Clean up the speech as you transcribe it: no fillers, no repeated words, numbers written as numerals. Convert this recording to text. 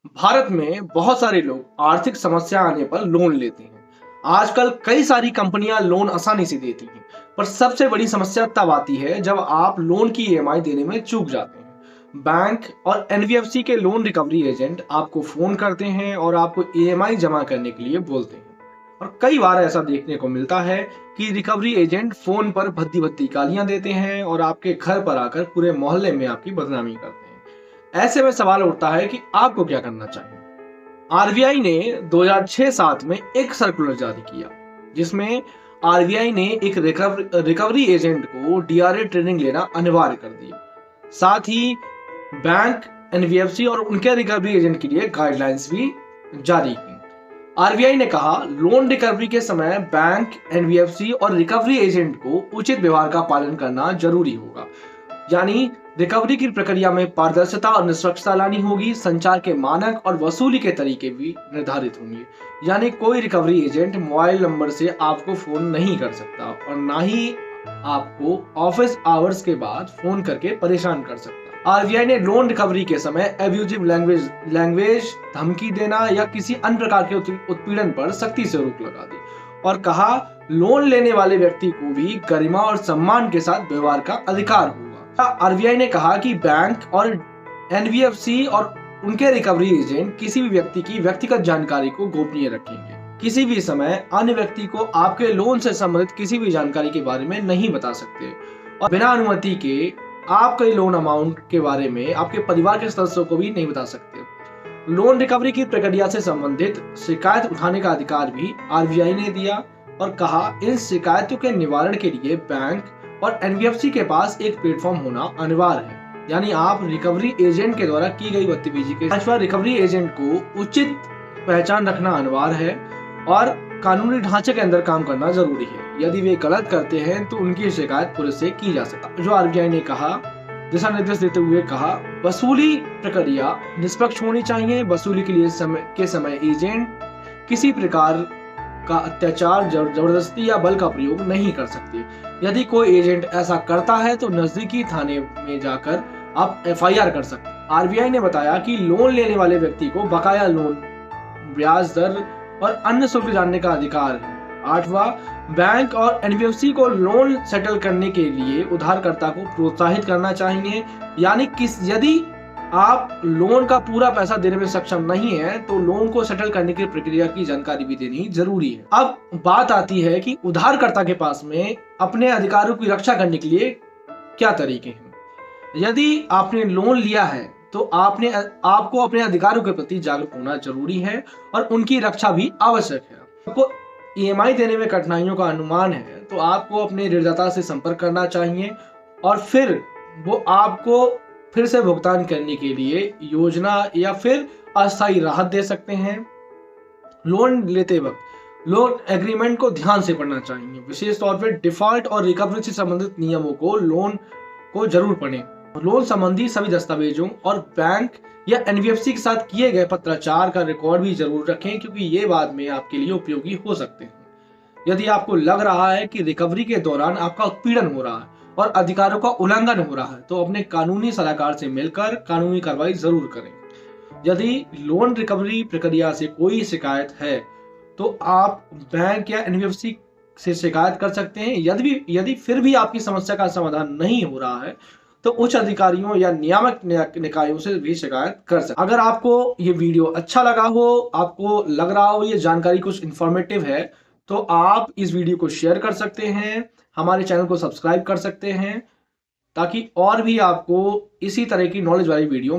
भारत में बहुत सारे लोग आर्थिक समस्या आने पर लोन लेते हैं। आजकल कई सारी कंपनियां लोन आसानी से देती हैं, पर सबसे बड़ी समस्या तब आती है जब आप लोन की ईएमआई देने में चूक जाते हैं। बैंक और एनबीएफसी के लोन रिकवरी एजेंट आपको फोन करते हैं और आपको ईएमआई जमा करने के लिए बोलते हैं। और कई बार ऐसा देखने को मिलता है कि रिकवरी एजेंट फोन पर भद्दी भद्दी गालियां देते हैं और आपके घर पर आकर पूरे मोहल्ले में आपकी बदनामी करते हैं। ऐसे में सवाल उठता है कि आपको क्या करना चाहिए। आरबीआई ने 2006-7 में एक सर्कुलर जारी किया, जिसमें आरबीआई ने एक रिकवरी एजेंट को डीआरए ट्रेनिंग लेना अनिवार्य कर दिया। साथ ही बैंक, एनबीएफसी और उनके रिकवरी एजेंट के लिए गाइडलाइंस भी जारी की। आरबीआई ने कहा, लोन रिकवरी के समय बैंक, एनबीएफसी और रिकवरी एजेंट को उचित व्यवहार का पालन करना जरूरी होगा। यानी रिकवरी की प्रक्रिया में पारदर्शिता और निष्पक्षता लानी होगी। संचार के मानक और वसूली के तरीके भी निर्धारित होंगे। यानी कोई रिकवरी एजेंट मोबाइल नंबर से आपको फोन नहीं कर सकता और ना ही आपको ऑफिस आवर्स के बाद फोन करके परेशान कर सकता। आरबीआई ने लोन रिकवरी के समय एब्यूजिव लैंग्वेज, धमकी देना या किसी अन्य प्रकार के उत्पीड़न पर सख्ती से रोक लगा दी और कहा, लोन लेने वाले व्यक्ति को भी गरिमा और सम्मान के साथ व्यवहार का अधिकार होगा। आरबीआई ने कहा कि बैंक और एनबीएफसी और उनके रिकवरी एजेंट किसी भी व्यक्ति की व्यक्तिगत जानकारी को गोपनीय रखेंगे। किसी भी समय अन्य व्यक्ति को आपके लोन से संबंधित किसी भी जानकारी के बारे में नहीं बता सकते और बिना अनुमति के आपके लोन अमाउंट के बारे में आपके परिवार के सदस्यों को भी नहीं बता सकते। लोन रिकवरी की प्रक्रिया से संबंधित शिकायत उठाने का अधिकार भी आरबीआई ने दिया और कहा, इन शिकायतों के निवारण के लिए बैंक और एनबीएफसी के पास एक प्लेटफॉर्म होना अनिवार्य है। यानी आप रिकवरी एजेंट के द्वारा की गई गतिविधि के रिकवरी एजेंट को उचित पहचान रखना अनिवार्य है और कानूनी ढांचे के अंदर काम करना जरूरी है। यदि वे गलत करते हैं तो उनकी शिकायत पुलिस से की जा सकती है। जो आरबीआई ने कहा, दिशा निर्देश देते हुए कहा, वसूली प्रक्रिया निष्पक्ष होनी चाहिए। वसूली के लिए समय एजेंट किसी प्रकार का अत्याचार, जबरदस्ती या बल का प्रयोग नहीं कर सकते। यदि कोई एजेंट ऐसा करता है तो नजदीकी थाने में जाकर आप एफआईआर कर सकते हैं। आरबीआई ने बताया कि लोन लेने वाले व्यक्ति को बकाया लोन, ब्याज दर और अन्य शुल्क जानने का अधिकार है। 8वां, बैंक और एनबीएफसी को लोन सेटल करने के लिए उधारकर्ता को प्रोत्साहित करना चाहिए। यानी यदि आप लोन का पूरा पैसा देने में सक्षम नहीं है तो लोन को सेटल करने की प्रक्रिया की जानकारी भी देनी जरूरी है। अब बात आती है कि उधारकर्ता के पास में अपने अधिकारों की रक्षा करने के लिए क्या तरीके हैं। यदि आपने लोन लिया है तो आपको अपने अधिकारों के प्रति जागरूक होना जरूरी है और उनकी रक्षा भी आवश्यक है। आपको ईएमआई देने में कठिनाइयों का अनुमान है तो आपको अपने ऋणदाता से संपर्क करना चाहिए और फिर वो आपको फिर से भुगतान करने के लिए योजना या फिर अस्थायी राहत दे सकते हैं। लोन लेते वक्त लोन एग्रीमेंट को ध्यान से पढ़ना चाहिए। विशेष तौर पर डिफॉल्ट और रिकवरी से संबंधित नियमों को लोन को जरूर पढ़ें। लोन संबंधी सभी दस्तावेजों और बैंक या एनबीएफसी के साथ किए गए पत्राचार का रिकॉर्ड भी जरूर रखें, क्योंकि ये बाद में आपके लिए उपयोगी हो सकते हैं। यदि आपको लग रहा है कि रिकवरी के दौरान आपका उत्पीड़न हो रहा है और अधिकारों का उल्लंघन हो रहा है तो अपने कानूनी सलाहकार से मिलकर कानूनी कार्रवाई जरूर करें। यदि लोन रिकवरी प्रक्रिया से कोई शिकायत है तो आप बैंक या एनबीएफसी से शिकायत कर सकते हैं। यदि फिर भी आपकी समस्या का समाधान नहीं हो रहा है तो उच्च अधिकारियों या नियामक निकायों से भी शिकायत कर सकते हैं। अगर आपको ये वीडियो अच्छा लगा हो, आपको लग रहा हो ये जानकारी कुछ इंफॉर्मेटिव है, तो आप इस वीडियो को शेयर कर सकते हैं, हमारे चैनल को सब्सक्राइब कर सकते हैं, ताकि और भी आपको इसी तरह की नॉलेज वाली वीडियो